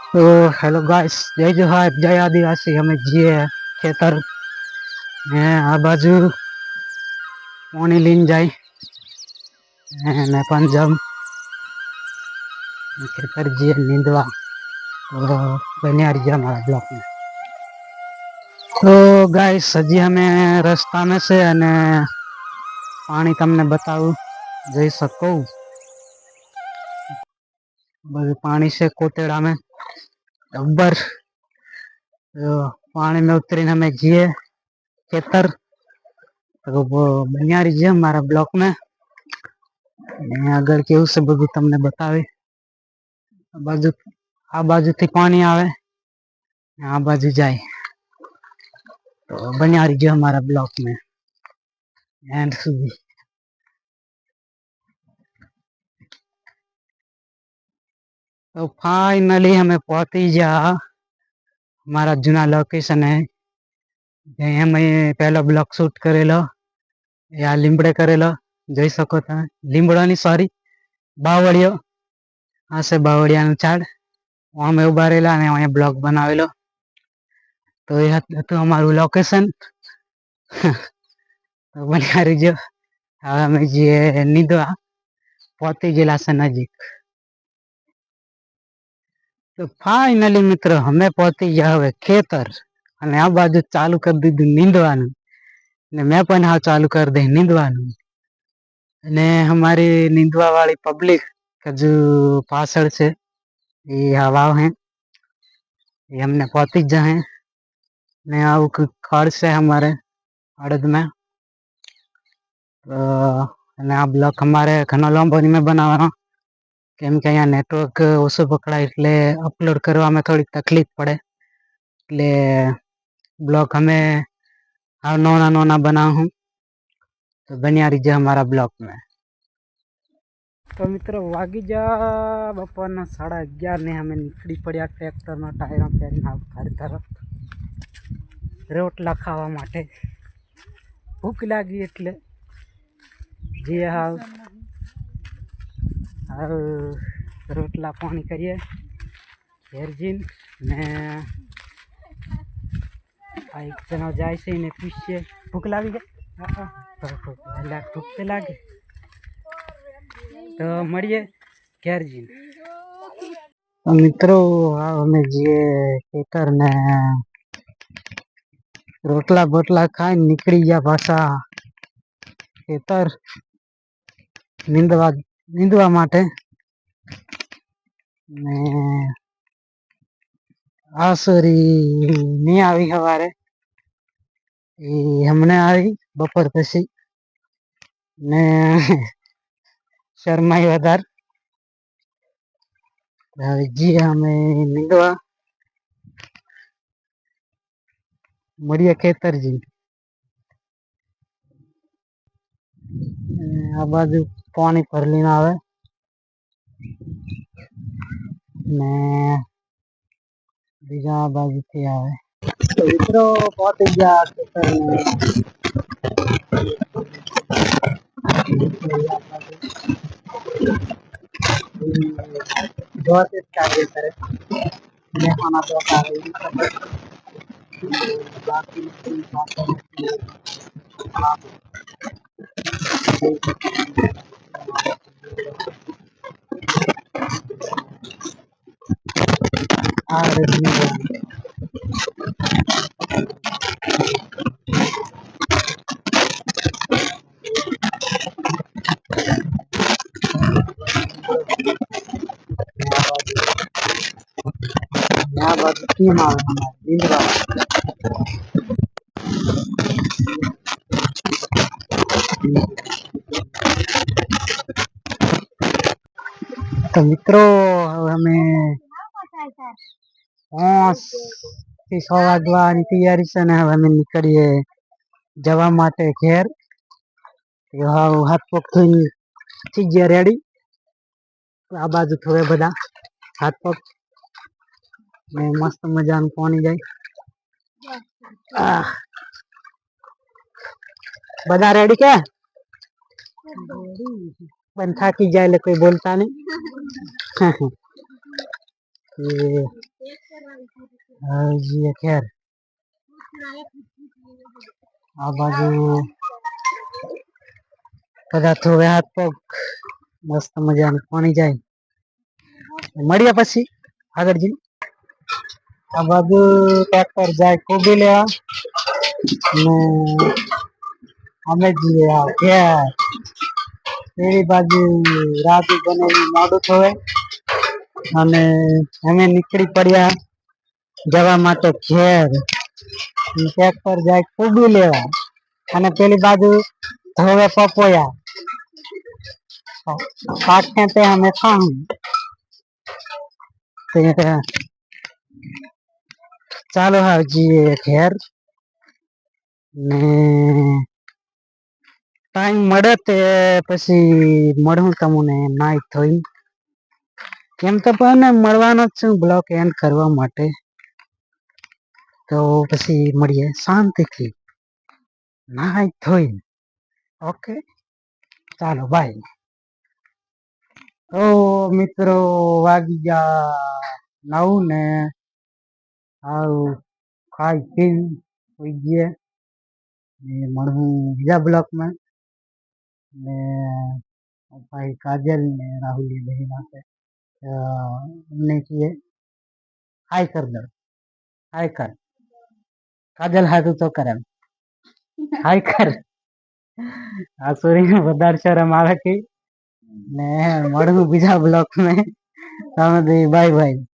तो hello guys, जय जोहार, जय आदिवासी। हमें जीए खेतर ने आ बाजू पानी लीन जाए ने पंजाब खेतर जीए नींदवा। तो बनिया रहिए हमारा ब्लॉक में। तो गाइस हजी हमें रास्ता में से अने पानी तमने बताऊं जई सको। पानी से कोतेड़ा में अब्बर तो पानी में उतरी हमें जीए खेतर। तो वो बनिया रहिए हमारा ब्लॉक में। આગળ કેવું છે બધું તમને બતાવે। આ બાજુથી પાણી આવે, આ બાજુ જાય। તો બન્યા રહીજો हमारा ब्लॉक में एंड સુધી। तो फाइनली हमें पहुंची जा हमारा जूना लोकेशन है। हमें पहला ब्लॉक शूट करेलो या લીમડે करेलो જોઈ શકો તમે। લીમડોની સોરી બાવળિયો આ છે બાવળિયાનું ઝાડ। અમે ઉભા રહેલા અને અહીંયા બ્લોક બનાવેલો। તો એ હતું અમારું લોકેશન। તો બન્યા રહીજો। હવે અમે જે નીંદવા પહોંચી ગયેલા છે નજીક। तो फाइनली मित्र हमें पहुंची गया હવે ખેતર અને આ બાજુ ચાલુ કરી દીધું નીંદવાનું ને મેં પણ હાવ ચાલુ કરી દઈ નીંદવાનું। અને हमारी નીંદવા वाली पब्लिक हजू पाछળ છે ये हवा है ये हमने पहुंची जाए ने आउ खड़ से हमारे अड़द में। અને આ બ્લોક અમારે ઘણો લાંબો में बनावવાનો કેમ કે અહીંયા નેટવર્ક ઓછું પકડાય એટલે અપલોડ કરવામાં થોડી તકલીફ પડે એટલે બ્લોક અમે આ નોના નોના बनाऊं। तो बनिया रहिए हमारा ब्लॉक में। तो मित्रों वागी जा बपોરના 11:30 ने हमें निकली पड़ा ट्रेक्टर ना टायर पहरी घर तरफ रोटला खावा माटे। भूख लागी એટલે જે હાવ रोटला पानी करिए घेरजीन ने एक जना जाए से ने पूछिए भूख लागी गई भूख तो लागे तो मरिए घेरजीन। तो मित्रों हमें जे खेतर ने रोटला बोटला खाई निकली गया पासा खेतर નીંદવા માટે ને આ સોરી નહીં આવી સવારે હમણે આવી બપોર પછી ને શરમાઈ વધાર। जी हमें નીંદવા મળીએ ખેતરજી। આ બાજુ પાણી ભરલીને આવે ને બીજા બાજુથી આવે। तो મિત્રો પહોંચી ગયા ખેતરમાં। बहुत कार्य करे मैं खाना तो खा रही बाकी टीम આવે નીંદવા। तो मित्रों हमें 5 થી 6 વાગવાની તૈયારી છે ને હવે અમે નીકળીએ જવા માટે ઘેર। હાથ પગ ધોઈને થઈ ગયા રેડી। આ બાજુ થોડે બધા હાથ પગ ને મસ્ત મજાનું પાણી જાય। બધા રેડી કે પણ થાકી જાય એટલે કોઈ બોલતા નહીં। जी खैर आ बाजू कदाच હવે હાથ પગ મસ્ત મજાનું પાણી જાય મળ્યા પછી આગળ જઈને આ બાજુ ટ્રેક્ટર જાય કોબી લેવા ને અમે જઈએ ઘેર પેલી બાજુ રાજુ બનેલી મોડું થવે અને અમે નીકળી પડ્યા જવા માટે ઘેર ટ્રેક્ટર જાય કોબી લેવા અને પેલી બાજુ ધોવે પપોયા પાકે તે અમે ખાવું ચાલો હા જઈએ ઘેર ને ટાઈમ મળે તે પછી મળું તમને નાઈ થઈ કેમ તો પણ મળવાનો જ છું બ્લોક એન્ડ કરવા માટે તો પછી મળીએ શાંતિથી નાઈ થઈ ઓકે ચાલો બાય તો મિત્રો વાગી ગયા 9 ને આવું ખાઈ પી હોઈ ગયા ને મળું બીજા બ્લોકમાં ને ભાઈ કાજલ ને રાहुल બહેન આપે અમને કીએ હાય કર દો હાય કર કાજલ હાથું તો કરે હાય કર આ સોરી વધારે શરમ આવે કે ને મળું બીજા બ્લોક में બાય બાય